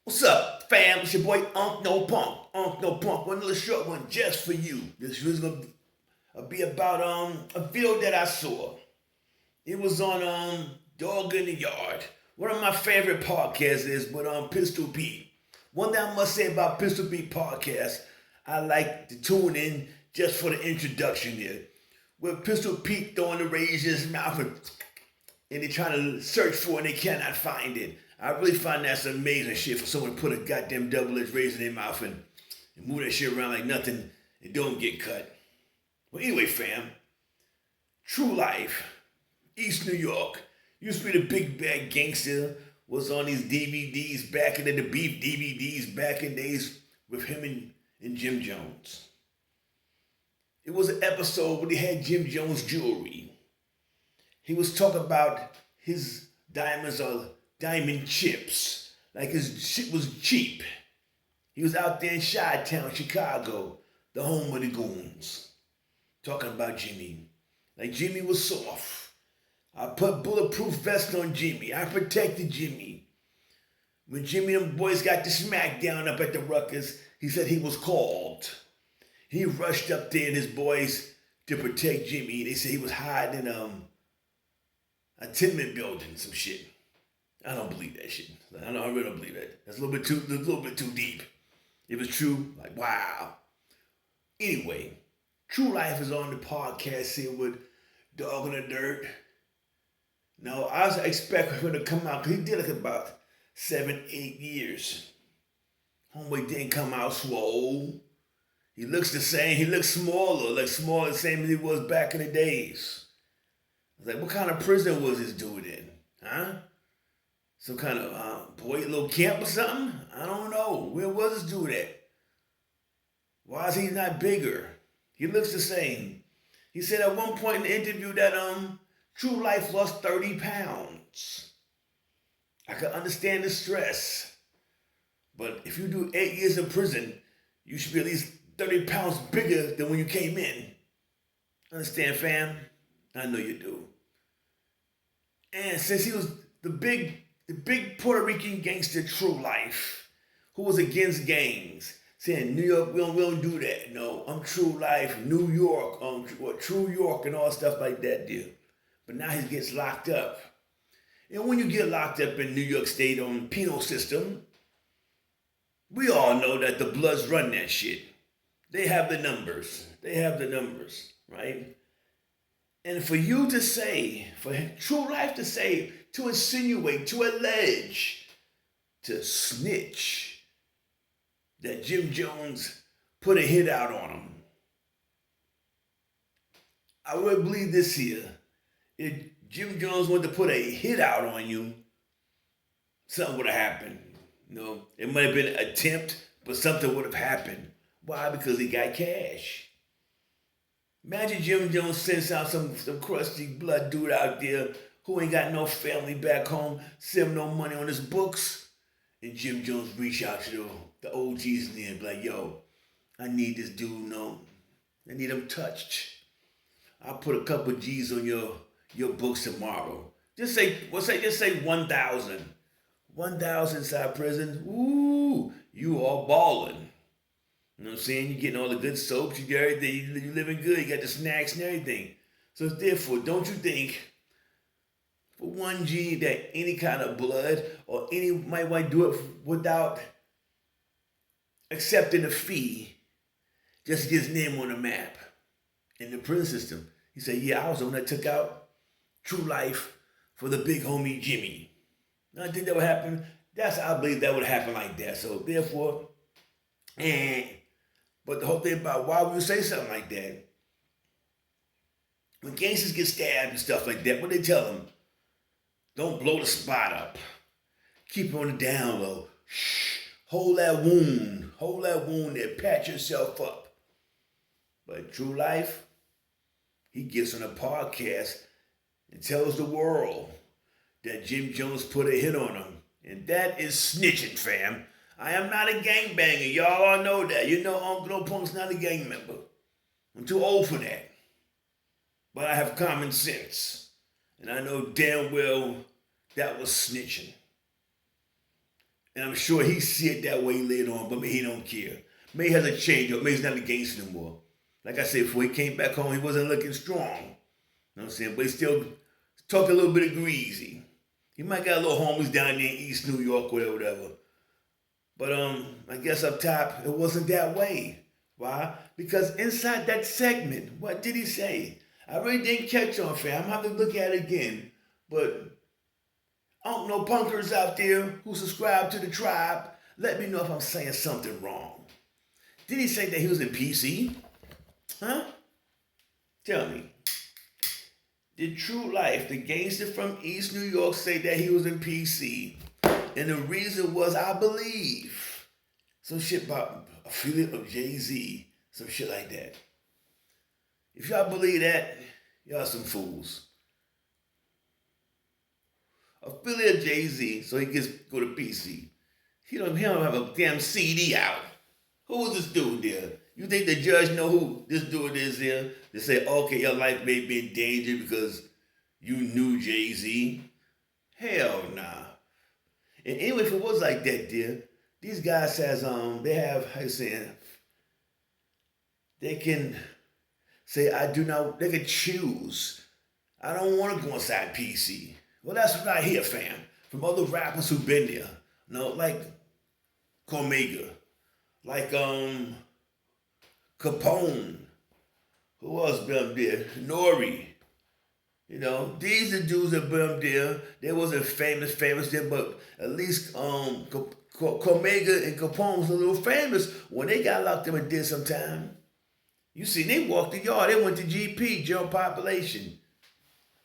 What's up, fam? It's your boy Unk No Punk. Unk No Punk. One little short one just for you. This was gonna be about a video that I saw. It was on Dog in the Yard. One of my favorite podcasts is with Pistol Pete. One thing I must say about Pistol Pete podcast, I like to tune in just for the introduction here. With Pistol Pete throwing the razor in his mouth and they're trying to search for it and they cannot find it. I really find that's amazing shit for someone to put a goddamn double-edged razor in their mouth and move that shit around like nothing and don't get cut. Well, anyway, fam, True Life, East New York. Used to be the big bad gangster, was on these DVDs back in the beef DVDs back in days with him and Jim Jones. It was an episode where they had Jim Jones jewelry. He was talking about his diamonds are diamond chips. Like his shit was cheap. He was out there in Chi-Town, Chicago, the home of the goons. Talking about Jimmy. Like Jimmy was soft. I put bulletproof vest on Jimmy. I protected Jimmy. When Jimmy and the boys got the smackdown up at the Ruckus, he said he was called. He rushed up there and his boys to protect Jimmy. They said he was hiding in a tenement building, some shit. I don't believe that shit. I really don't believe that. That's a little bit too deep. If it's true, like wow. Anyway, True Life is on the podcast here with Dog in the Dirt. Now, I was expecting him to come out, because he did like about 7, 8 years. Homeboy didn't come out swole. He looks the same. He looks smaller, the same as he was back in the days. I was like, what kind of prison was this dude in? Huh? Some kind of boy, little camp or something? I don't know. Where was this dude at? Why is he not bigger? He looks the same. He said at one point in the interview that True Life lost 30 pounds. I can understand the stress. But if you do 8 years in prison, you should be at least 30 pounds bigger than when you came in. Understand, fam? I know you do. And since he was the big Puerto Rican gangster True Life, who was against gangs, saying New York, we don't do that. No, I'm True Life, New York, True York and all stuff like that, deal. But now he gets locked up. And when you get locked up in New York State on the penal system, we all know that the Bloods run that shit. They have the numbers. Right? And for you to say, for True Life to say, to insinuate, to allege, to snitch that Jim Jones put a hit out on him. I would believe this here. If Jim Jones wanted to put a hit out on you, something would have happened. It might have been an attempt, but something would have happened. Why? Because he got cash. Imagine Jim Jones sends out some crusty blood dude out there who ain't got no family back home, send him no money on his books, and Jim Jones reach out to the OGs and then be like, yo, I need this dude, I need him touched. I'll put a couple G's on your books tomorrow. Just say 1,000. 1,000 inside prison. Ooh, you all balling. You know what I'm saying? You're getting all the good soaps, you get everything, you're living good, you got the snacks and everything. So therefore, don't you think for 1G that any kind of blood or any might want to do it without accepting a fee, just to get his name on the map in the prison system? He said, yeah, I was the one that took out True Life for the big homie Jimmy. And I think that would happen. I believe that would happen like that. So therefore, but the whole thing about why would you say something like that? When gangsters get stabbed and stuff like that, what they tell them? Don't blow the spot up. Keep it on the down low. Shh. Hold that wound there. Patch yourself up. But True Life, he gets on a podcast and tells the world that Jim Jones put a hit on him. And that is snitching, fam. I am not a gangbanger. Y'all all know that. You know Uncle No Punk's not a gang member. I'm too old for that. But I have common sense. And I know damn well that was snitching. And I'm sure he see it that way later on, but maybe he don't care. Maybe he has a change, or maybe he's not a gangster no more. Like I said, before he came back home, he wasn't looking strong. You know what I'm saying? But he still talk a little bit of greasy. He might got a little homies down there in East New York, whatever. But I guess up top, it wasn't that way. Why? Because inside that segment, what did he say? I really didn't catch on, fam. I'm gonna have to look at it again. But I don't know punkers out there who subscribe to the tribe. Let me know if I'm saying something wrong. Did he say that he was in PC? Huh? Tell me. Did True Life, the gangster from East New York, say that he was in PC? And the reason was, I believe, some shit about affiliate of Jay-Z, some shit like that. If y'all believe that, y'all some fools. Affiliate of Jay-Z, so he gets go to PC. He don't have a damn CD out. Who was this dude there? You think the judge know who this dude is there? They say, okay, your life may be in danger because you knew Jay-Z. Hell nah. And anyway, if it was like that, dear, these guys says they have, how you saying, they can say, I do not, they can choose. I don't want to go inside PC. Well, that's what I hear, fam, from other rappers who've been there. No, like Cormega, like Capone, who else been up there? Nori. You know, these are dudes that been up there. They wasn't famous there, but at least Cormega and Capone was a little famous when they got locked up and did some time. You see, they walked the yard. They went to GP, general population.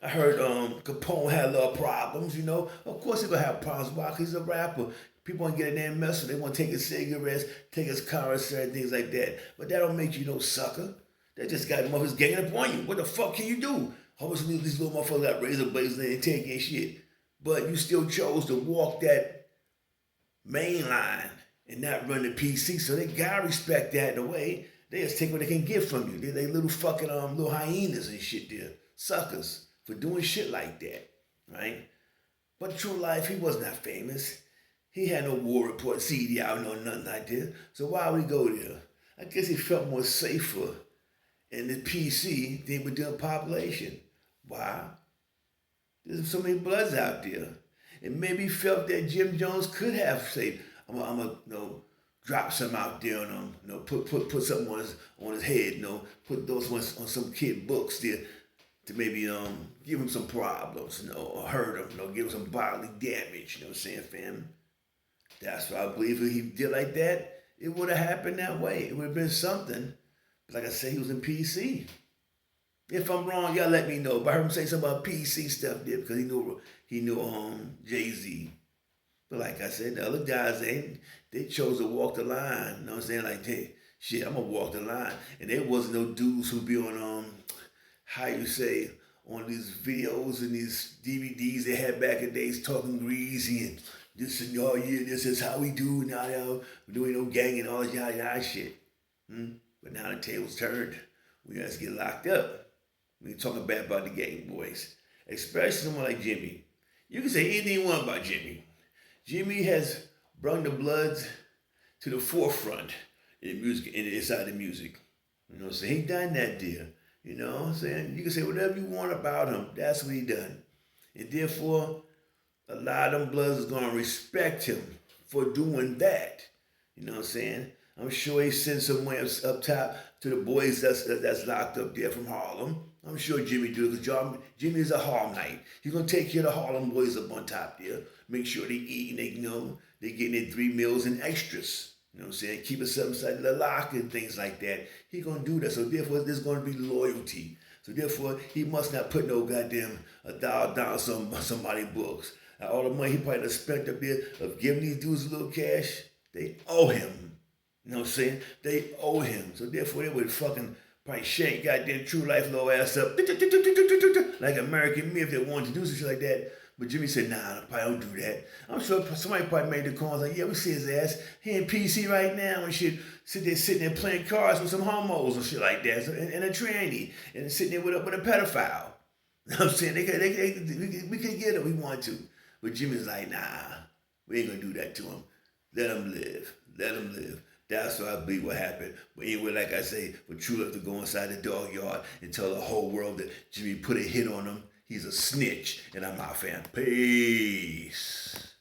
I heard Capone had a lot of problems, you know. Of course he's gonna have problems. Why? 'Cause he's a rapper. People want to get in there and mess with him. They want to take his cigarettes, take his car, and certain things like that. But that don't make you no sucker. They just got motherfuckers ganging up on you. What the fuck can you do? How much of these little motherfuckers got razor blades and they taking shit? But you still chose to walk that main line and not run the PC. So they gotta respect that in a way. They just take what they can get from you. They little fucking little hyenas and shit there. Suckers for doing shit like that. Right? But True Life, he was not famous. He had no war report CD out, no nothing like that. So why would he go there? I guess he felt more safer in the PC than with the population. Why? There's so many bloods out there. And maybe he felt that Jim Jones could have said, I'm gonna drop some out there on him, put something on his head, put those ones on some kid books there to maybe give him some problems, or hurt him, give him some bodily damage, you know what I'm saying, fam? That's why I believe if he did like that, it would have happened that way. It would have been something. But like I said, he was in PC. If I'm wrong, y'all let me know. But I heard him say something about PC stuff there because he knew Jay-Z. But like I said, the other guys, they chose to walk the line. You know what I'm saying? Like, hey, shit, I'm gonna walk the line. And there wasn't no dudes who be on how you say, on these videos and these DVDs they had back in the days talking greasy and this and oh yeah, this is how we do now, we're doing no gang and all this yada shit. But now the tables turned. We guys get locked up. We ain't talking bad about the gang boys. Especially someone like Jimmy. You can say anything you want about Jimmy. Jimmy has brought the Bloods to the forefront in the music, inside the music. You know what I'm saying? He done that deal. You know what I'm saying? You can say whatever you want about him. That's what he done. And therefore, a lot of them Bloods is going to respect him for doing that. You know what I'm saying? I'm sure he sent some waves up top to the boys that's locked up there from Harlem. I'm sure Jimmy do it because Jimmy is a Harlemite. He's going to take care of the Harlem boys up on top there. Make sure they eat and they getting their 3 meals and extras. You know what I'm saying? Keep it something inside the locker and things like that. He going to do that. So therefore, there's going to be loyalty. So therefore, he must not put no goddamn $1 down somebody's books. All the money he probably spent up there of giving these dudes a little cash, they owe him. You know what I'm saying? They owe him. So therefore, they would fucking probably shake goddamn True Life little ass up like American Me if they wanted to do some shit like that. But Jimmy said, nah, I probably don't do that. I'm sure somebody probably made the call like, yeah, we see his ass. He in PC right now and shit, sitting there playing cards with some homos and shit like that, and a tranny, and sitting there with a pedophile. You know what I'm saying? We could get him, we want to. But Jimmy's like, nah, we ain't gonna do that to him. Let him live. Let him live. That's what I believe will happen. But anyway, like I say, for True Love to go inside the dog yard and tell the whole world that Jimmy put a hit on him, he's a snitch. And I'm out, fam. Peace.